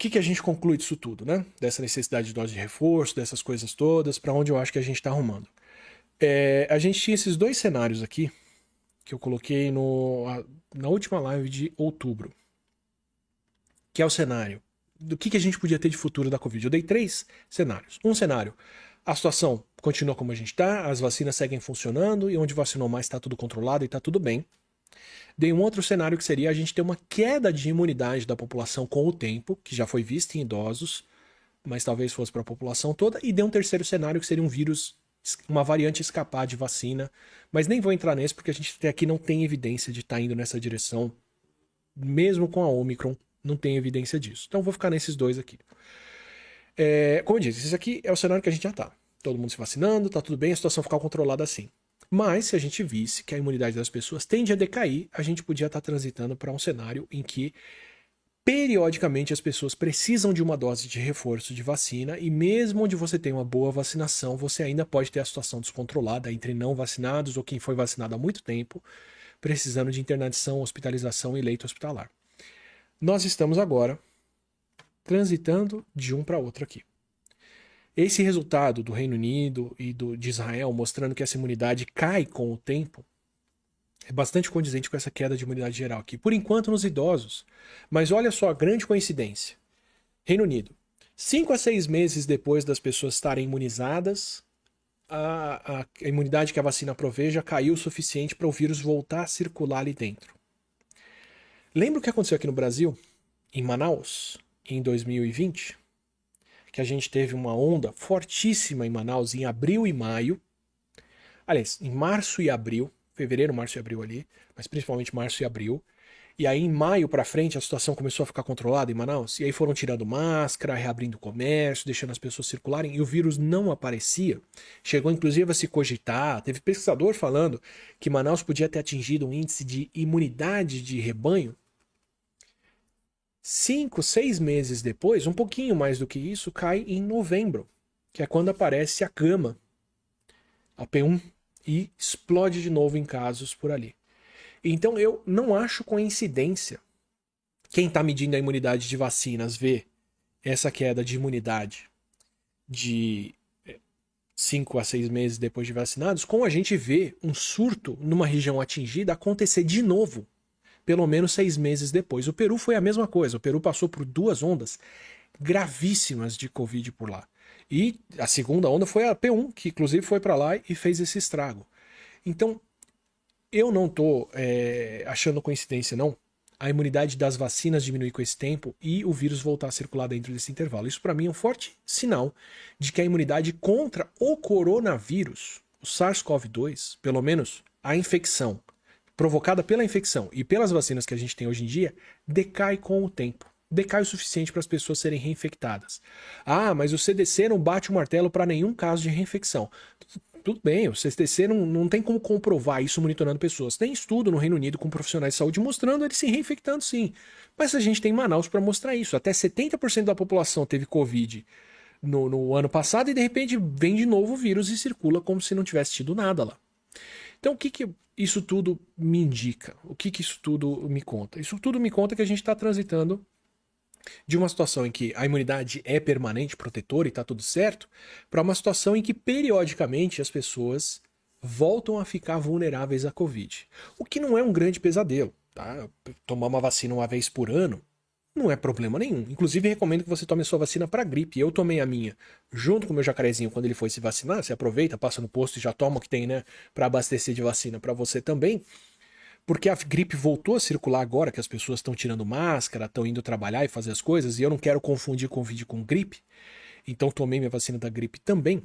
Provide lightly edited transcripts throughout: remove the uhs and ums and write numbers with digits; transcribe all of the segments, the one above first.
que a gente conclui disso tudo, né? Dessa necessidade de dose de reforço, dessas coisas todas, para onde eu acho que a gente está arrumando. A gente tinha esses dois cenários aqui, que eu coloquei na última live de outubro, que é o cenário do que a gente podia ter de futuro da Covid. Eu dei 3 cenários. Um cenário, a situação continua como a gente está, as vacinas seguem funcionando e onde vacinou mais está tudo controlado e está tudo bem. Dei um outro cenário que seria a gente ter uma queda de imunidade da população com o tempo, que já foi vista em idosos, mas talvez fosse para a população toda. E dei um terceiro cenário que seria um vírus, uma variante escapar de vacina. Mas nem vou entrar nesse porque a gente até aqui não tem evidência de estar indo nessa direção, mesmo com a Omicron, não tem evidência disso. Então vou ficar nesses dois aqui. Como eu disse, esse aqui é o cenário que a gente já tá. Todo mundo se vacinando, tá tudo bem, a situação ficar controlada assim. Mas se a gente visse que a imunidade das pessoas tende a decair, a gente podia estar transitando para um cenário em que periodicamente as pessoas precisam de uma dose de reforço de vacina e mesmo onde você tem uma boa vacinação, você ainda pode ter a situação descontrolada entre não vacinados ou quem foi vacinado há muito tempo, precisando de internação, hospitalização e leito hospitalar. Nós estamos agora transitando de um para outro aqui. Esse resultado do Reino Unido e de Israel mostrando que essa imunidade cai com o tempo é bastante condizente com essa queda de imunidade geral aqui. Por enquanto nos idosos. Mas olha só a grande coincidência. Reino Unido. 5 a 6 meses depois das pessoas estarem imunizadas, a imunidade que a vacina provê já caiu o suficiente para o vírus voltar a circular ali dentro. Lembra o que aconteceu aqui no Brasil? Em Manaus, em 2020? Que a gente teve uma onda fortíssima em Manaus em abril e maio. Aliás, em março e abril. Fevereiro, março e abril ali. Mas principalmente março e abril. E aí em maio pra frente a situação começou a ficar controlada em Manaus. E aí foram tirando máscara, reabrindo o comércio, deixando as pessoas circularem. E o vírus não aparecia. Chegou inclusive a se cogitar. Teve pesquisador falando que Manaus podia ter atingido um índice de imunidade de rebanho. 5, 6 meses depois, um pouquinho mais do que isso, cai em novembro, que é quando aparece a gama, a P1, e explode de novo em casos por ali. Então eu não acho coincidência quem está medindo a imunidade de vacinas vê essa queda de imunidade de 5 a 6 meses depois de vacinados, com a gente vê um surto numa região atingida acontecer de novo pelo menos 6 meses depois. O Peru foi a mesma coisa. O Peru passou por 2 ondas gravíssimas de Covid por lá. E a segunda onda foi a P1, que inclusive foi para lá e fez esse estrago. Então, eu não tô achando coincidência, não. A imunidade das vacinas diminuir com esse tempo e o vírus voltar a circular dentro desse intervalo. Isso para mim é um forte sinal de que a imunidade contra o coronavírus, o SARS-CoV-2, pelo menos a infecção, provocada pela infecção e pelas vacinas que a gente tem hoje em dia, decai com o tempo. Decai o suficiente para as pessoas serem reinfectadas. Ah, mas o CDC não bate o martelo para nenhum caso de reinfecção. Tudo bem, o CDC não tem como comprovar isso monitorando pessoas. Tem estudo no Reino Unido com profissionais de saúde mostrando eles se reinfectando sim. Mas a gente tem Manaus para mostrar isso. Até 70% da população teve Covid no ano passado e de repente vem de novo o vírus e circula como se não tivesse tido nada lá. Então o que isso tudo me indica? O que isso tudo me conta? Isso tudo me conta que a gente está transitando de uma situação em que a imunidade é permanente, protetora e está tudo certo, para uma situação em que periodicamente as pessoas voltam a ficar vulneráveis à Covid. O que não é um grande pesadelo. Tá? Tomar uma vacina uma vez por ano não é problema nenhum. Inclusive, recomendo que você tome a sua vacina para gripe. Eu tomei a minha junto com o meu jacarezinho quando ele foi se vacinar. Você aproveita, passa no posto e já toma o que tem, né? Para abastecer de vacina para você também. Porque a gripe voltou a circular agora que as pessoas estão tirando máscara, estão indo trabalhar e fazer as coisas. E eu não quero confundir Covid com gripe. Então, tomei minha vacina da gripe também.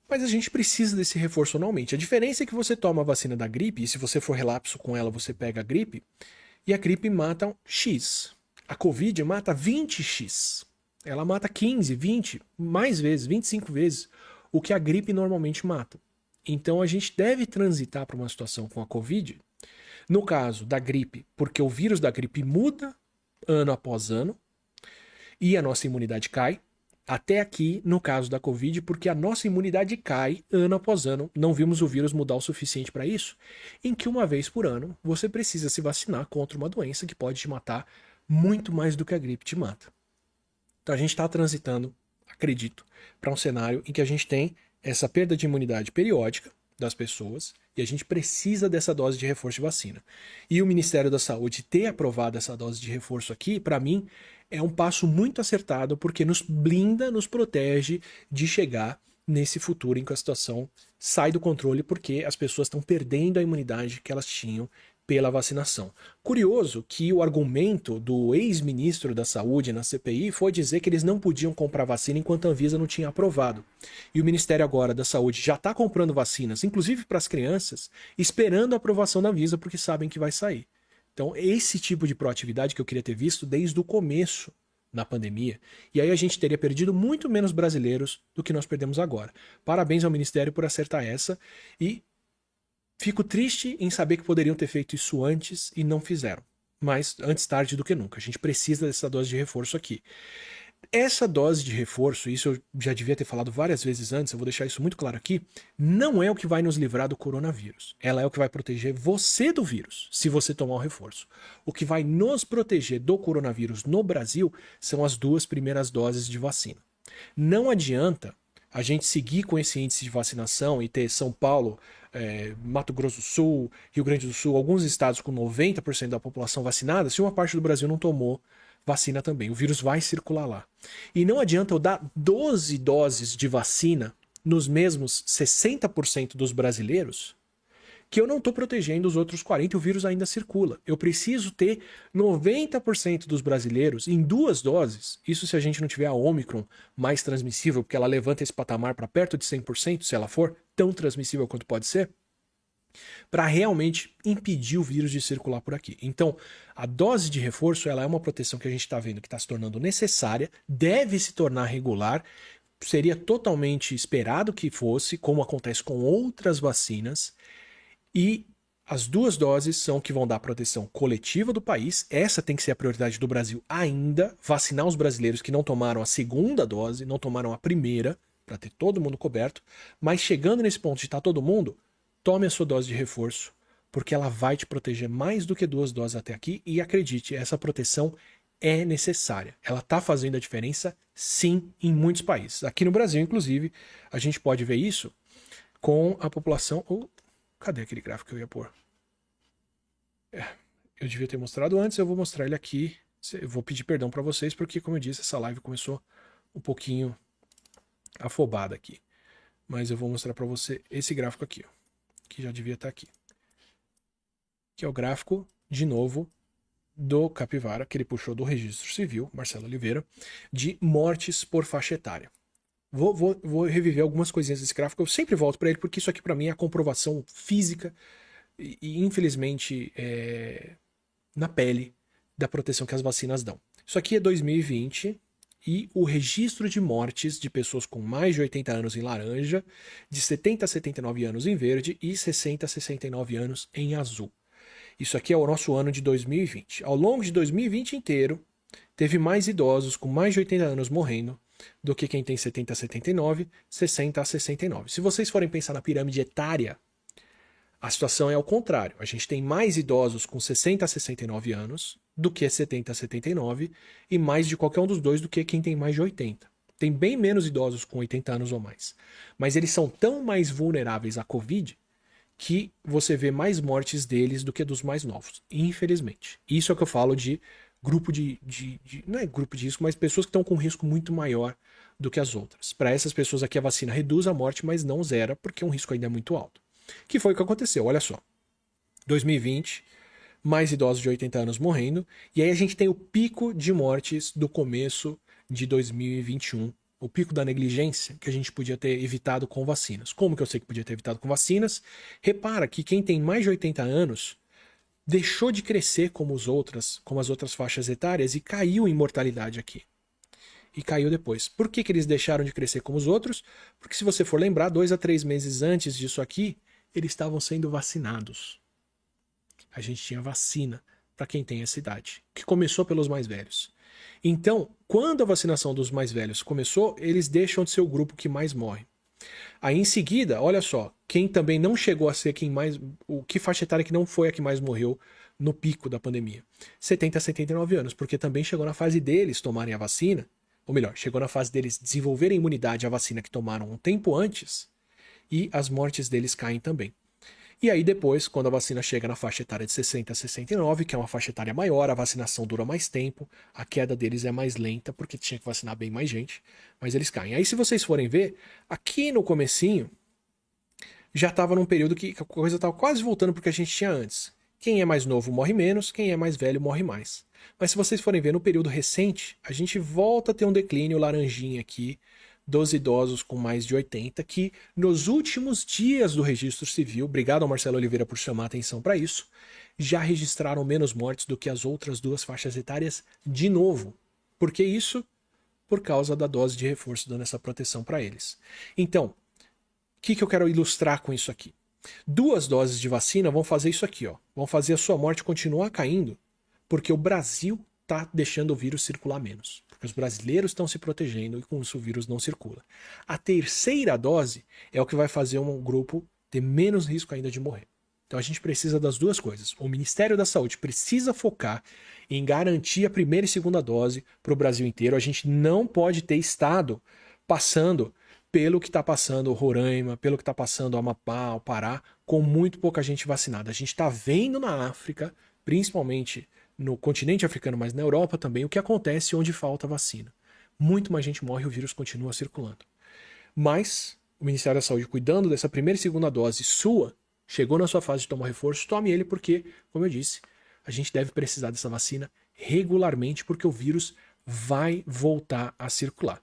Mas a gente precisa desse reforço anualmente. A diferença é que você toma a vacina da gripe, e se você for relapso com ela, você pega a gripe, e a gripe mata X. A Covid mata 20x. Ela mata 15, 20, mais vezes, 25 vezes o que a gripe normalmente mata. Então a gente deve transitar para uma situação com a Covid, no caso da gripe, porque o vírus da gripe muda ano após ano e a nossa imunidade cai. Até aqui, no caso da Covid, porque a nossa imunidade cai ano após ano. Não vimos o vírus mudar o suficiente para isso, em que uma vez por ano você precisa se vacinar contra uma doença que pode te matar muito mais do que a gripe te mata. Então a gente está transitando, acredito, para um cenário em que a gente tem essa perda de imunidade periódica das pessoas e a gente precisa dessa dose de reforço de vacina. E o Ministério da Saúde ter aprovado essa dose de reforço aqui, para mim, é um passo muito acertado porque nos blinda, nos protege de chegar nesse futuro em que a situação sai do controle porque as pessoas estão perdendo a imunidade que elas tinham pela vacinação. Curioso que o argumento do ex-ministro da Saúde na CPI foi dizer que eles não podiam comprar vacina enquanto a Anvisa não tinha aprovado. E o Ministério agora da Saúde já está comprando vacinas, inclusive para as crianças, esperando a aprovação da Anvisa porque sabem que vai sair. Então, esse tipo de proatividade que eu queria ter visto desde o começo na pandemia, e aí a gente teria perdido muito menos brasileiros do que nós perdemos agora. Parabéns ao Ministério por acertar essa, e fico triste em saber que poderiam ter feito isso antes e não fizeram. Mas antes tarde do que nunca. A gente precisa dessa dose de reforço aqui. Essa dose de reforço, isso eu já devia ter falado várias vezes antes, eu vou deixar isso muito claro aqui, não é o que vai nos livrar do coronavírus. Ela é o que vai proteger você do vírus, se você tomar o reforço. O que vai nos proteger do coronavírus no Brasil são as 2 primeiras doses de vacina. Não adianta a gente seguir com esse índice de vacinação e ter São Paulo, Mato Grosso do Sul, Rio Grande do Sul, alguns estados com 90% da população vacinada, se uma parte do Brasil não tomou vacina também. O vírus vai circular lá. E não adianta eu dar 12 doses de vacina nos mesmos 60% dos brasileiros, que eu não estou protegendo os outros 40% e o vírus ainda circula. Eu preciso ter 90% dos brasileiros em 2 doses, isso se a gente não tiver a Omicron mais transmissível, porque ela levanta esse patamar para perto de 100%, se ela for tão transmissível quanto pode ser, para realmente impedir o vírus de circular por aqui. Então, a dose de reforço ela é uma proteção que a gente está vendo que está se tornando necessária, deve se tornar regular, seria totalmente esperado que fosse, como acontece com outras vacinas, e as 2 doses são que vão dar proteção coletiva do país. Essa tem que ser a prioridade do Brasil ainda, vacinar os brasileiros que não tomaram a 2ª dose, não tomaram a primeira, para ter todo mundo coberto, mas chegando nesse ponto de estar todo mundo, tome a sua dose de reforço, porque ela vai te proteger mais do que 2 doses até aqui, e acredite, essa proteção é necessária. Ela está fazendo a diferença, sim, em muitos países. Aqui no Brasil, inclusive, a gente pode ver isso com a população... Cadê aquele gráfico que eu ia pôr? Eu devia ter mostrado antes, eu vou mostrar ele aqui. Eu vou pedir perdão para vocês, porque, como eu disse, essa live começou um pouquinho afobada aqui. Mas eu vou mostrar para você esse gráfico aqui, ó, que já devia estar aqui. Que é o gráfico, de novo, do Capivara, que ele puxou do Registro Civil, Marcelo Oliveira, de mortes por faixa etária. Vou reviver algumas coisinhas desse gráfico, eu sempre volto para ele, porque isso aqui para mim é a comprovação física e infelizmente, na pele da proteção que as vacinas dão. Isso aqui é 2020 e o registro de mortes de pessoas com mais de 80 anos em laranja, de 70 a 79 anos em verde e 60 a 69 anos em azul. Isso aqui é o nosso ano de 2020. Ao longo de 2020 inteiro, teve mais idosos com mais de 80 anos morrendo do que quem tem 70 a 79, 60 a 69. Se vocês forem pensar na pirâmide etária, a situação é ao contrário. A gente tem mais idosos com 60 a 69 anos do que 70 a 79 e mais de qualquer um dos dois do que quem tem mais de 80. Tem bem menos idosos com 80 anos ou mais. Mas eles são tão mais vulneráveis à Covid que você vê mais mortes deles do que dos mais novos, infelizmente. Isso é o que eu falo de grupo não é grupo de risco, mas pessoas que estão com risco muito maior do que as outras. Para essas pessoas aqui a vacina reduz a morte, mas não zera, porque o risco ainda é muito alto. Que foi o que aconteceu, olha só. 2020, mais idosos de 80 anos morrendo, e aí a gente tem o pico de mortes do começo de 2021, o pico da negligência que a gente podia ter evitado com vacinas. Como que eu sei que podia ter evitado com vacinas? Repara que quem tem mais de 80 anos deixou de crescer como as outras faixas etárias e caiu em mortalidade aqui. E caiu depois. Por que eles deixaram de crescer como os outros? Porque se você for lembrar, 2 a 3 meses antes disso aqui, eles estavam sendo vacinados. A gente tinha vacina para quem tem essa idade, que começou pelos mais velhos. Então, quando a vacinação dos mais velhos começou, eles deixam de ser o grupo que mais morre. Aí em seguida, olha só, quem também não chegou a ser quem mais... que faixa etária que não foi a que mais morreu no pico da pandemia? 70 a 79 anos, porque também chegou na fase deles tomarem a vacina ou melhor, chegou na fase deles desenvolverem imunidade à vacina que tomaram um tempo antes, e as mortes deles caem também. E aí depois, quando a vacina chega na faixa etária de 60 a 69, que é uma faixa etária maior, a vacinação dura mais tempo, a queda deles é mais lenta, porque tinha que vacinar bem mais gente, mas eles caem. Aí se vocês forem ver, aqui no comecinho, já estava num período que a coisa estava quase voltando para o que a gente tinha antes. Quem é mais novo morre menos, quem é mais velho morre mais. Mas se vocês forem ver no período recente, a gente volta a ter um declínio laranjinha aqui, dos idosos com mais de 80, que nos últimos dias do registro civil, obrigado ao Marcelo Oliveira por chamar a atenção para isso, já registraram menos mortes do que as outras duas faixas etárias de novo. Por que isso? Por causa da dose de reforço dando essa proteção para eles. Então, o que eu quero ilustrar com isso aqui? 2 doses de vacina vão fazer isso aqui, ó. Vão fazer a sua morte continuar caindo, porque o Brasil está deixando o vírus circular menos. Porque os brasileiros estão se protegendo e com isso o vírus não circula. A 3ª dose é o que vai fazer um grupo ter menos risco ainda de morrer. Então a gente precisa das duas coisas. O Ministério da Saúde precisa focar em garantir a 1ª e 2ª dose para o Brasil inteiro. A gente não pode ter estado passando pelo que está passando o Roraima, pelo que está passando o Amapá, o Pará, com muito pouca gente vacinada. A gente está vendo na África, principalmente no continente africano, mas na Europa também, o que acontece onde falta vacina. Muito mais gente morre e o vírus continua circulando. Mas o Ministério da Saúde, cuidando dessa 1ª e 2ª dose sua, chegou na sua fase de tomar reforço, tome ele porque, como eu disse, a gente deve precisar dessa vacina regularmente porque o vírus vai voltar a circular.